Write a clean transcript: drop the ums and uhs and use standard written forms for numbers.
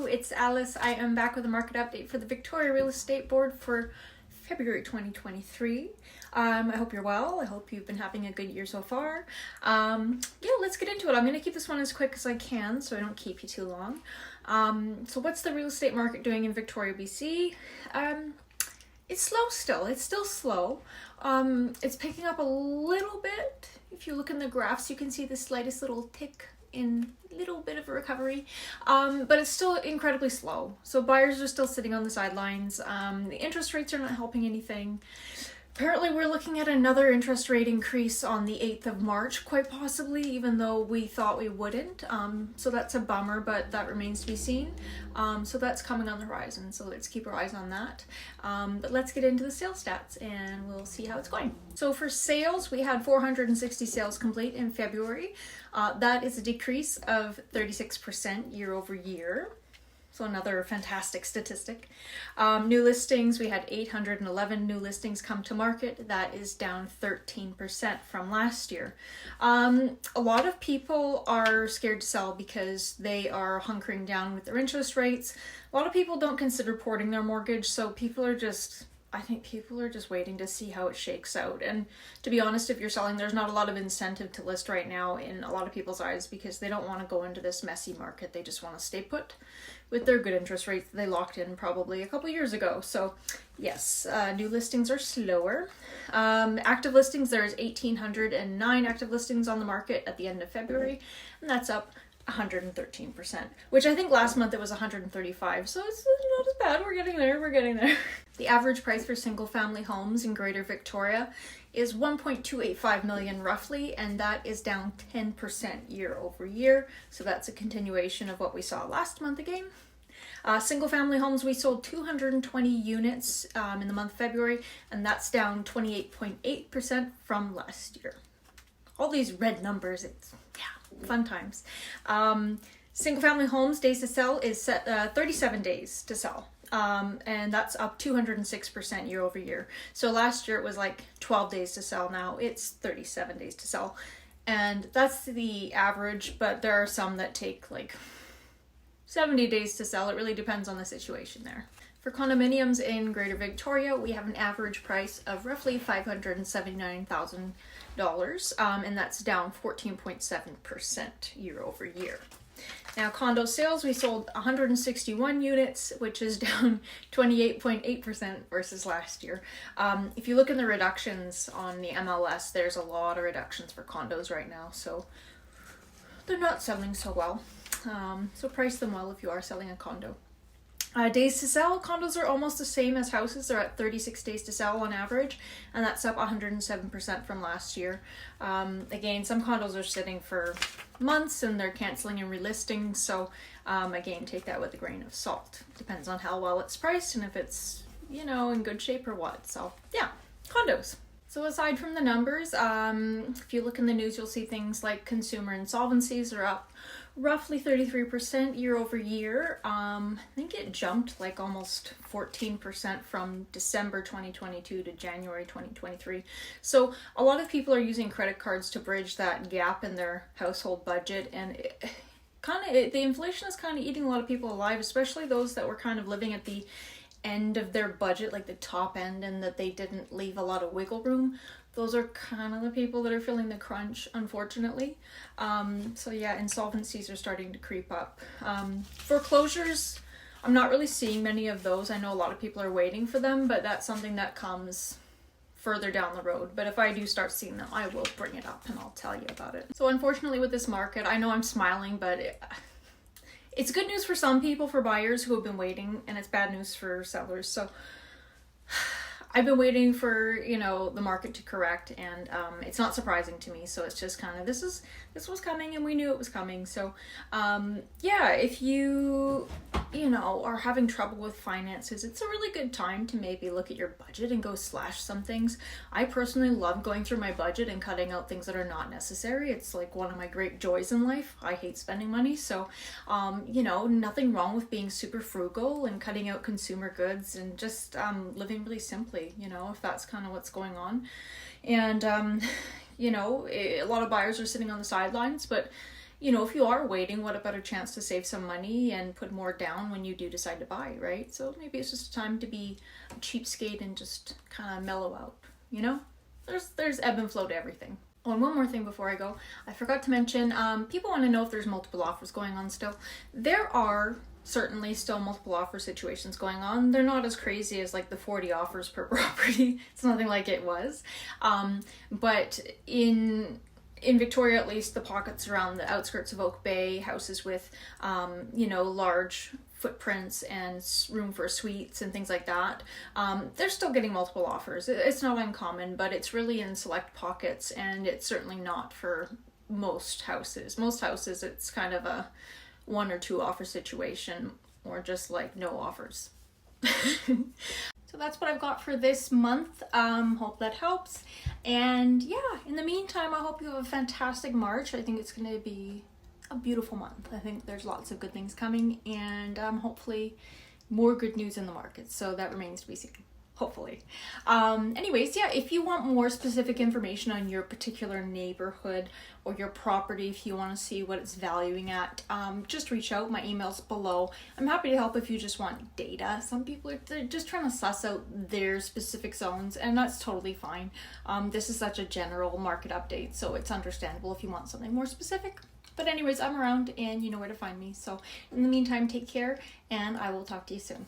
it's Alice. I am back with a market update for the Victoria Real Estate Board for February 2023. I hope you're well. I hope you've been having a good year so far. Let's get into it. I'm going to keep this one as quick as I can so I don't keep you too long. So what's the real estate market doing in Victoria, BC? It's slow still. It's still slow. It's picking up a little bit. If you look in the graphs, you can see the slightest little tick in a little bit of a recovery, but it's still incredibly slow. So buyers are still sitting on the sidelines. The interest rates are not helping anything. Apparently we're looking at another interest rate increase on the 8th of March, quite possibly, even though we thought we wouldn't. So that's a bummer, but that remains to be seen. So that's coming on the horizon, so let's keep our eyes on that. But let's get into the sales stats and we'll see how it's going. So for sales, we had 460 sales complete in February. That is a decrease of 36% year over year. So another fantastic statistic. New listings, we had 811 new listings come to market. That is down 13% from last year. A lot of people are scared to sell because they are hunkering down with their interest rates. A lot of people don't consider porting their mortgage, so I think people are just waiting to see how it shakes out. And to be honest, if you're selling, there's not a lot of incentive to list right now in a lot of people's eyes because they don't want to go into this messy market. They just want to stay put with their good interest rates they locked in probably a couple years ago. So yes, new listings are slower. Active listings, there's 1,809 active listings on the market at the end of February, and that's up 113%, which I think last month it was 135, so it's not as bad. We're getting there. The average price for single family homes in Greater Victoria is 1.285 million roughly, and that is down 10% year over year. So that's a continuation of what we saw last month again. Single family homes, we sold 220 units in the month of February, and that's down 28.8% from last year. All these red numbers, fun times. Single family homes days to sell is set 37 days to sell. And that's up 206% year over year. So last year it was like 12 days to sell. Now it's 37 days to sell. And that's the average, but there are some that take like 70 days to sell. It really depends on the situation there. For condominiums in Greater Victoria, we have an average price of roughly $579,000, and that's down 14.7% year over year. Now, condo sales, we sold 161 units, which is down 28.8% versus last year. If you look in the reductions on the MLS, there's a lot of reductions for condos right now, so they're not selling so well. So price them well if you are selling a condo. Days to sell, condos are almost the same as houses. They're at 36 days to sell on average, and that's up 107% from last year. Again, some condos are sitting for months and they're canceling and relisting, so again, take that with a grain of salt. Depends on how well it's priced and if it's, in good shape or what. So yeah, condos. So aside from the numbers, if you look in the news, you'll see things like consumer insolvencies are up roughly 33% year over year. I think it jumped like almost 14% from December 2022 to January 2023. So a lot of people are using credit cards to bridge that gap in their household budget, and the inflation is kind of eating a lot of people alive, especially those that were kind of living at the end of their budget, like the top end, and that they didn't leave a lot of wiggle room. Those are kind of the people that are feeling the crunch, unfortunately. So yeah, insolvencies are starting to creep up. Foreclosures, I'm not really seeing many of those. I know a lot of people are waiting for them, but that's something that comes further down the road. But if I do start seeing them, I will bring it up and I'll tell you about it. So unfortunately with this market, I know I'm smiling, but it's good news for some people, for buyers who have been waiting, and it's bad news for sellers. So I've been waiting for, the market to correct, and it's not surprising to me. So it's just kind of, this was coming and we knew it was coming. So if you, are having trouble with finances, it's a really good time to maybe look at your budget and go slash some things. I personally love going through my budget and cutting out things that are not necessary. It's like one of my great joys in life. I hate spending money. So, nothing wrong with being super frugal and cutting out consumer goods and just living really simply, if that's kind of what's going on. And, a lot of buyers are sitting on the sidelines, but you know, if you are waiting, what a better chance to save some money and put more down when you do decide to buy, right? So maybe it's just time to be a cheapskate and just kind of mellow out, you know? There's ebb and flow to everything. Oh, and one more thing before I go. I forgot to mention, people want to know if there's multiple offers going on still. There are certainly still multiple offer situations going on. They're not as crazy as like the 40 offers per property. It's nothing like it was. But in Victoria, at least, the pockets around the outskirts of Oak Bay, houses with, you know, large footprints and room for suites and things like that, they're still getting multiple offers. It's not uncommon, but it's really in select pockets, and it's certainly not for most houses. Most houses, it's kind of a 1 or 2 offer situation, or just like no offers. So that's what I've got for this month. Hope that helps. And yeah, in the meantime, I hope you have a fantastic March. I think it's going to be a beautiful month. I think there's lots of good things coming, and hopefully more good news in the market. So that remains to be seen. Hopefully. Anyways, yeah, if you want more specific information on your particular neighborhood or your property, if you want to see what it's valuing at, just reach out. My email's below. I'm happy to help if you just want data. Some people they're just trying to suss out their specific zones, and that's totally fine. This is such a general market update, so it's understandable if you want something more specific. But anyways, I'm around and you know where to find me. So in the meantime, take care, and I will talk to you soon.